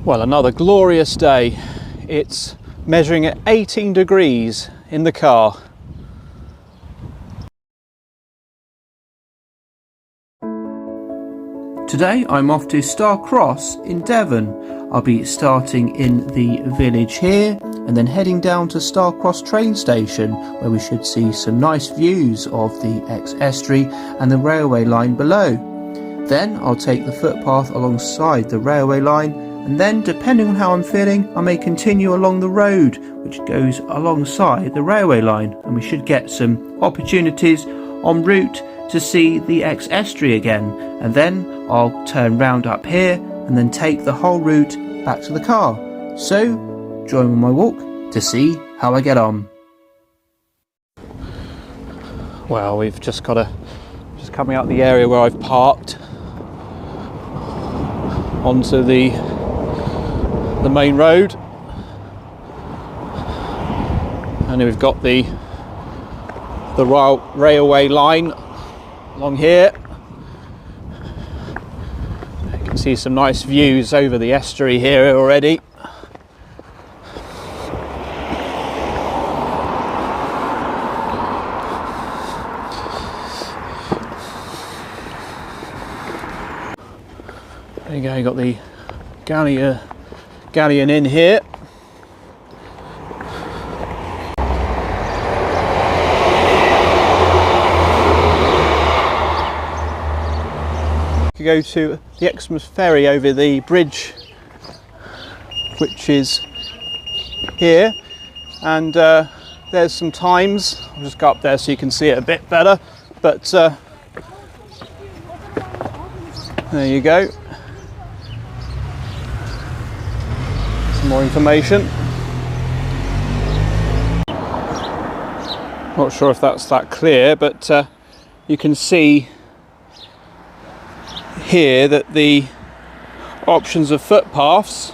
Well, another glorious day. It's measuring at 18 degrees in the car. Today I'm off to Starcross in Devon. I'll be starting in the village here and then heading down to Starcross train station, where we should see some nice views of the Exe Estuary and the railway line below. Then I'll take the footpath alongside the railway line, and then, depending on how I'm feeling, I may continue along the road which goes alongside the railway line, and we should get some opportunities en route to see the Exe Estuary again. And then I'll turn round up here and then take the whole route back to the car. So join me on my walk to see how I get on. Well, we've just coming out the area where I've parked onto the main road, and we've got the railway line along here. You can see some nice views over the estuary here already. There you go, you got the Galleon in here. You go to the Exe Ferry over the bridge, which is here, and there's some times. I'll just go up there so you can see it a bit better, but there you go. More information. Not sure if that's that clear, but you can see here that the options of footpaths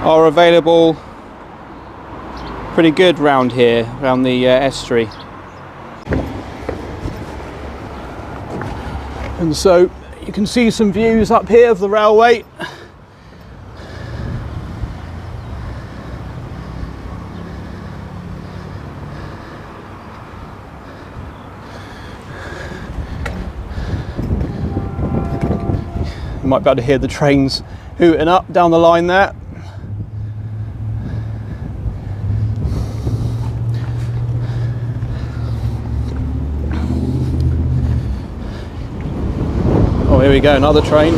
are available pretty good round here, around the estuary. And so you can see some views up here of the railway. You might be able to hear the trains hooting up down the line there. Oh, here we go, another train.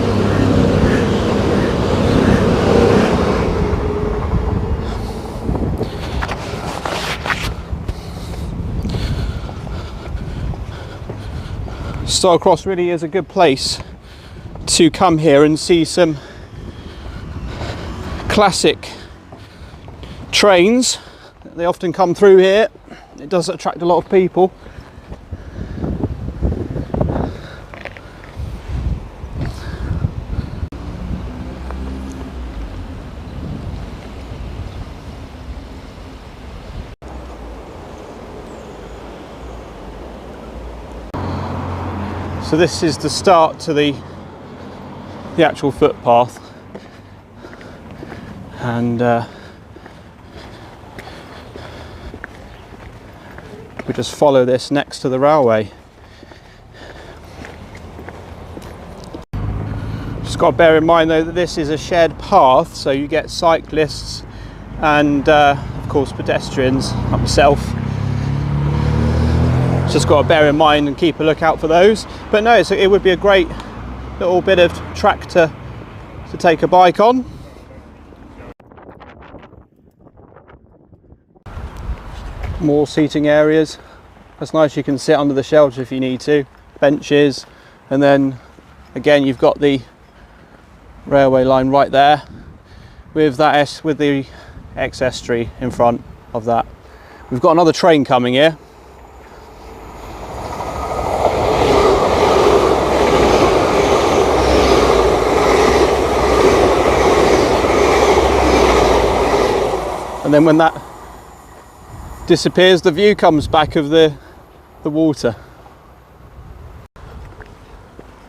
Starcross really is a good place to come here and see some classic trains. They often come through here. It does attract a lot of people. So this is the start to the actual footpath, and we just follow this next to the railway. Just got to bear in mind though that this is a shared path, so you get cyclists and of course pedestrians like myself. Just got to bear in mind and keep a lookout for those. But no, it would be a great little bit of track to take a bike on. More seating areas. That's nice, you can sit under the shelter if you need to. Benches, and then again you've got the railway line right there with the Exe Estuary in front of that. We've got another train coming here. And then when that disappears, the view comes back of the water.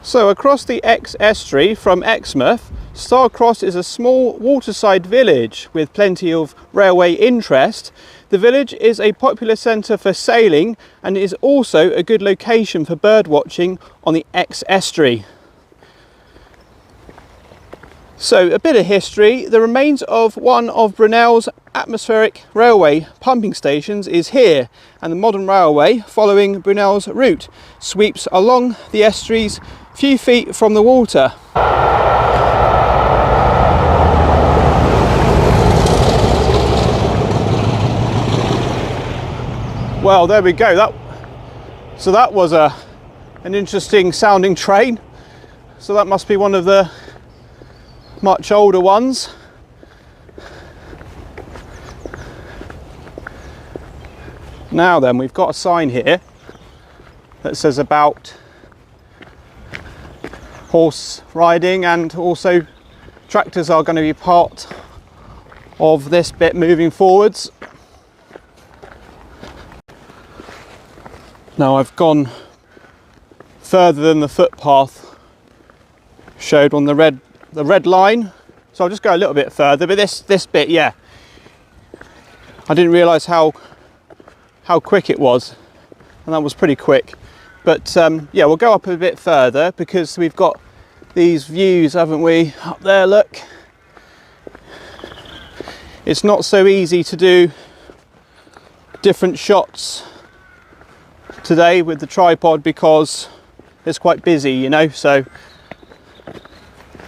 So across the Exe Estuary from Exmouth, Starcross is a small waterside village with plenty of railway interest. The village is a popular centre for sailing and is also a good location for bird watching on the Exe Estuary. So a bit of history. The remains of one of Brunel's atmospheric railway pumping stations is here, and the modern railway, following Brunel's route, sweeps along the estuaries few feet from the water. Well, there we go. That was an interesting sounding train. So that must be one of the much older ones. Now then, we've got a sign here that says about horse riding, and also tractors are going to be part of this bit moving forwards. Now I've gone further than the footpath showed on the red line, so I'll just go a little bit further. But this bit, yeah, I didn't realise how quick it was, and that was pretty quick. But yeah, we'll go up a bit further because we've got these views, haven't we? Up there, look. It's not so easy to do different shots today with the tripod because it's quite busy, you know, so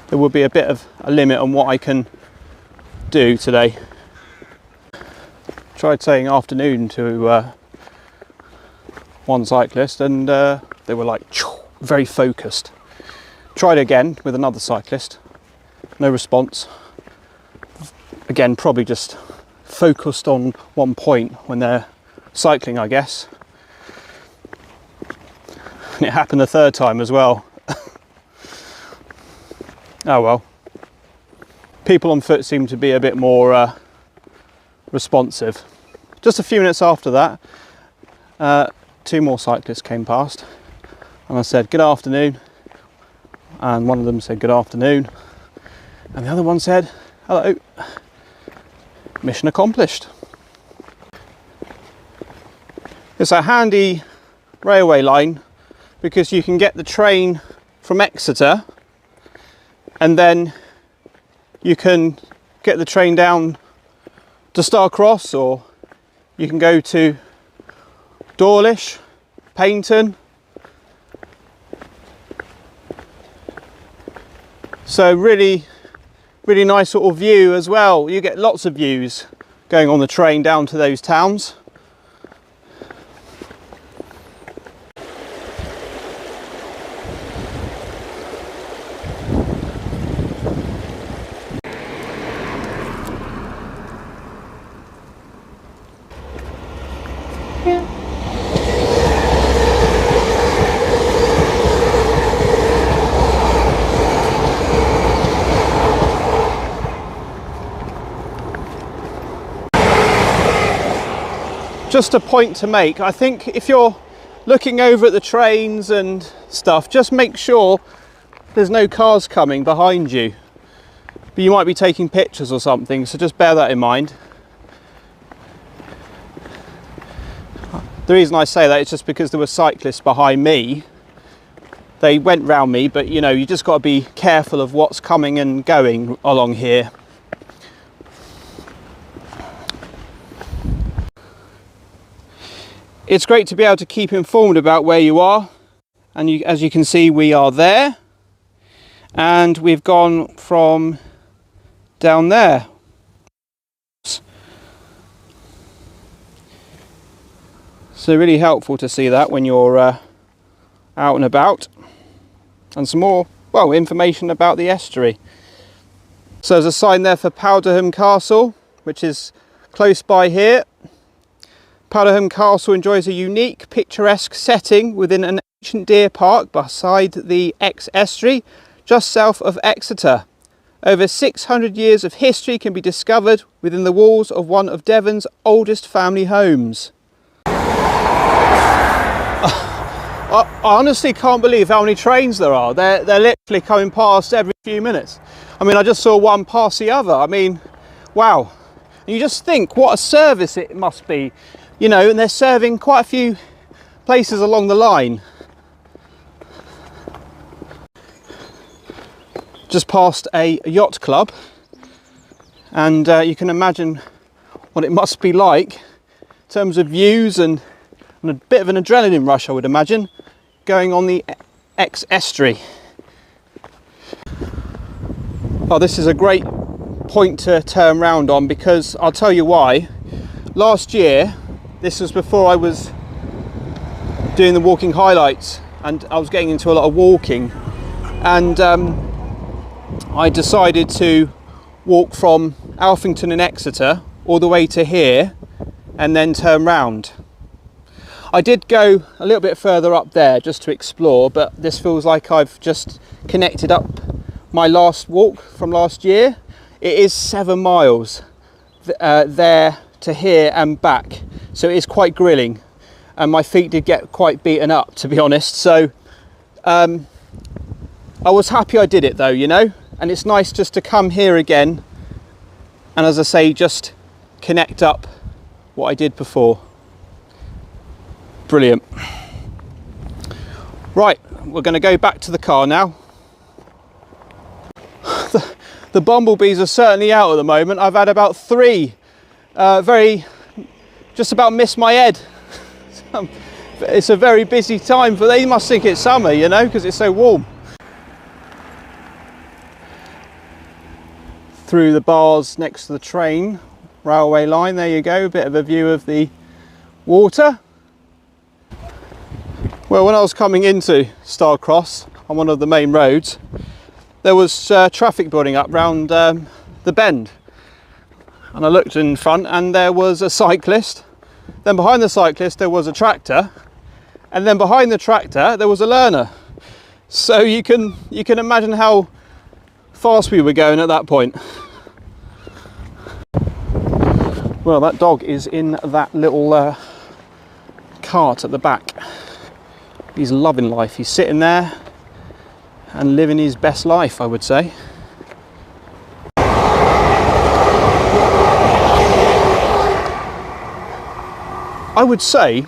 there will be a bit of a limit on what I can do today. Tried saying afternoon to one cyclist, and they were like very focused. Tried again with another cyclist, no response. Again, probably just focused on one point when they're cycling, I guess. And it happened the third time as well. Oh well. People on foot seem to be a bit more responsive. Just a few minutes after that, two more cyclists came past, and I said good afternoon, and one of them said good afternoon, and the other one said hello. Mission accomplished. It's a handy railway line because you can get the train from Exeter, and then you can get the train down to Starcross, or you can go to Dawlish, Paynton. So really nice sort of view as well. You get lots of views going on the train down to those towns. Just a point to make, I think if you're looking over at the trains and stuff, just make sure there's no cars coming behind you. But you might be taking pictures or something, so just bear that in mind. The reason I say that is just because there were cyclists behind me. They went round me, but you know, you just got to be careful of what's coming and going along here. It's great to be able to keep informed about where you are, and as you can see, we are there, and we've gone from down there. So really helpful to see that when you're out and about. And some more, well, information about the estuary. So there's a sign there for Powderham Castle, which is close by here. Powderham Castle enjoys a unique, picturesque setting within an ancient deer park beside the Exe Estuary, just south of Exeter. Over 600 years of history can be discovered within the walls of one of Devon's oldest family homes. I honestly can't believe how many trains there are. They're literally coming past every few minutes. I mean, I just saw one pass the other. I mean, wow. And you just think what a service it must be, you know, and they're serving quite a few places along the line. Just past a yacht club, and you can imagine what it must be like in terms of views and a bit of an adrenaline rush, I would imagine, going on the Exe Estuary. Oh, this is a great point to turn round on, because I'll tell you why. Last year, this was before I was doing the walking highlights, and I was getting into a lot of walking, and I decided to walk from Alphington in Exeter all the way to here and then turn round. I did go a little bit further up there just to explore, but this feels like I've just connected up my last walk from last year. It is 7 miles there to here and back, so it is quite grilling, and my feet did get quite beaten up, to be honest. So I was happy I did it though, you know, and it's nice just to come here again and, as I say, just connect up what I did before. Brilliant. Right, we're going to go back to the car now. The bumblebees are certainly out at the moment. I've had about 3 just about missed my head. It's a very busy time, but they must think it's summer, you know, because it's so warm. Through the bars next to the train railway line, there you go, a bit of a view of the water. Well, when I was coming into Starcross on one of the main roads, there was traffic building up round the bend, and I looked in front and there was a cyclist. Then behind the cyclist there was a tractor, and then behind the tractor there was a learner. So you can imagine how fast we were going at that point. Well, that dog is in that little cart at the back. He's loving life. He's sitting there and living his best life, I would say. I would say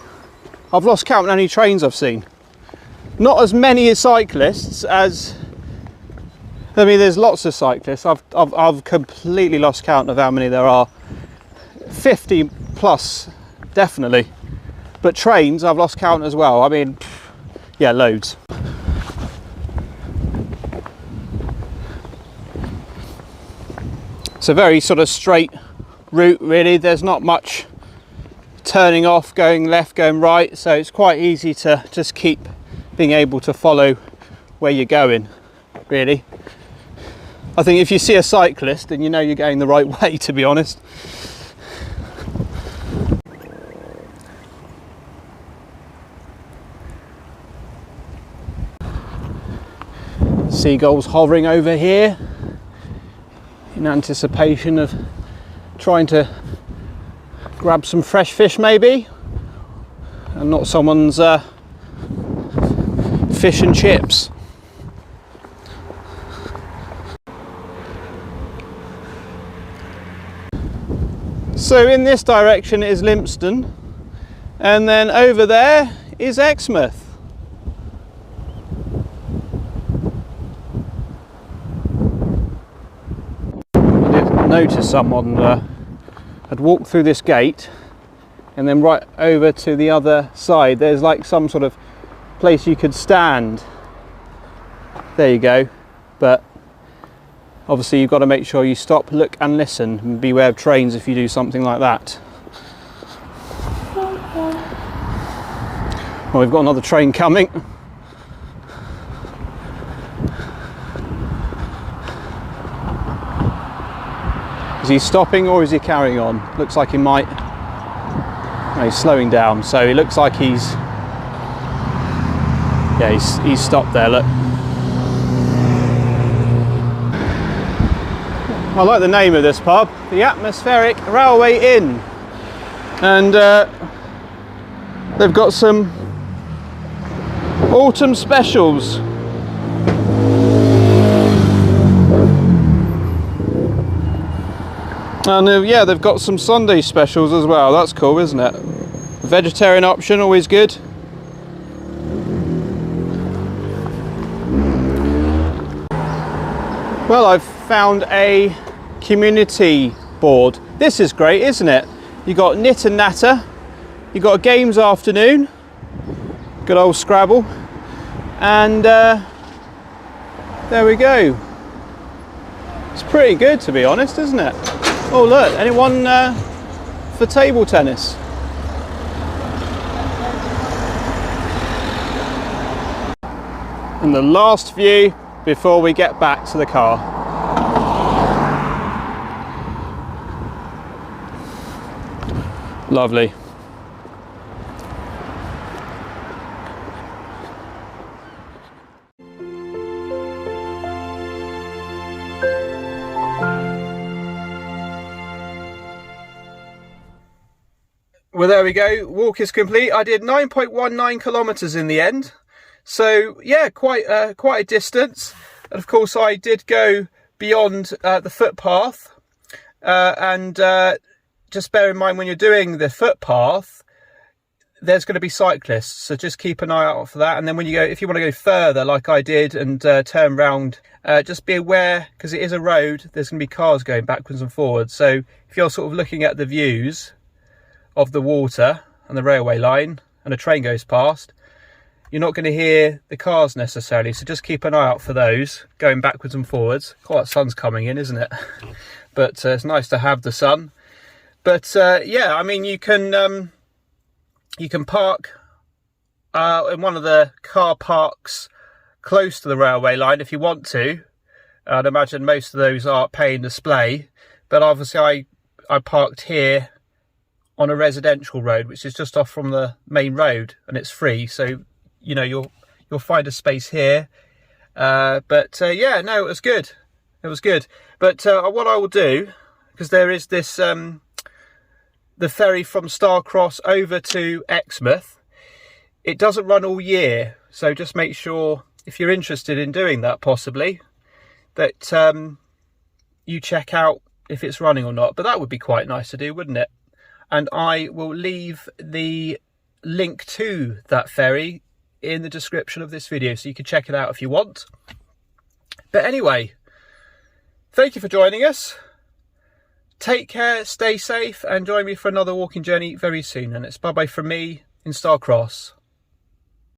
I've lost count how many trains I've seen. Not as many as cyclists as, I mean, there's lots of cyclists. I've completely lost count of how many there are. 50 plus, definitely. But trains, I've lost count as well. I mean, yeah, loads. It's a very sort of straight route, really. There's not much turning off, going left, going right, so it's quite easy to just keep being able to follow where you're going, really. I think if you see a cyclist, then you know you're going the right way, to be honest. Seagulls hovering over here in anticipation of trying to grab some fresh fish, maybe, and not someone's fish and chips. So in this direction is Lympston, and then over there is Exmouth. Noticed someone had walked through this gate, and then right over to the other side there's like some sort of place you could stand. There you go, but obviously you've got to make sure you stop, look and listen, and beware of trains if you do something like that. Well, we've got another train coming. Is he stopping or is he carrying on? Looks like he might. No, he's slowing down, so he looks like he's stopped there, look. I like the name of this pub, the Atmospheric Railway Inn. And they've got some Autumn specials. And yeah, they've got some Sunday specials as well. That's cool, isn't it? Vegetarian option, always good. Well, I've found a community board. This is great, isn't it? You got Knit and Natter, you got a games afternoon, good old Scrabble, and there we go. It's pretty good, to be honest, isn't it? Oh look, anyone for table tennis? And the last view before we get back to the car. Lovely. Well, there we go. Walk is complete. I did 9.19 kilometers in the end. So yeah, quite a distance. And of course, I did go beyond the footpath. And just bear in mind, when you're doing the footpath, there's going to be cyclists. So just keep an eye out for that. And then when you go, if you want to go further, like I did, and turn round, just be aware, because it is a road, there's going to be cars going backwards and forwards. So if you're sort of looking at the views of the water and the railway line and a train goes past, you're not going to hear the cars necessarily, so just keep an eye out for those going backwards and forwards. Quite the sun's coming in, isn't it? But it's nice to have the sun. But yeah, I mean, you can park in one of the car parks close to the railway line if you want to. I'd imagine most of those are pay and display, but obviously I parked here on a residential road, which is just off from the main road, and it's free, so you know you'll find a space here. But yeah, no, it was good. It was good. But what I will do, because there is this the ferry from Starcross over to Exmouth, it doesn't run all year, so just make sure, if you're interested in doing that possibly, that you check out if it's running or not. But that would be quite nice to do, wouldn't it? And I will leave the link to that ferry in the description of this video, so you can check it out if you want. But anyway, thank you for joining us. Take care, stay safe, and join me for another walking journey very soon. And it's bye-bye from me in Starcross.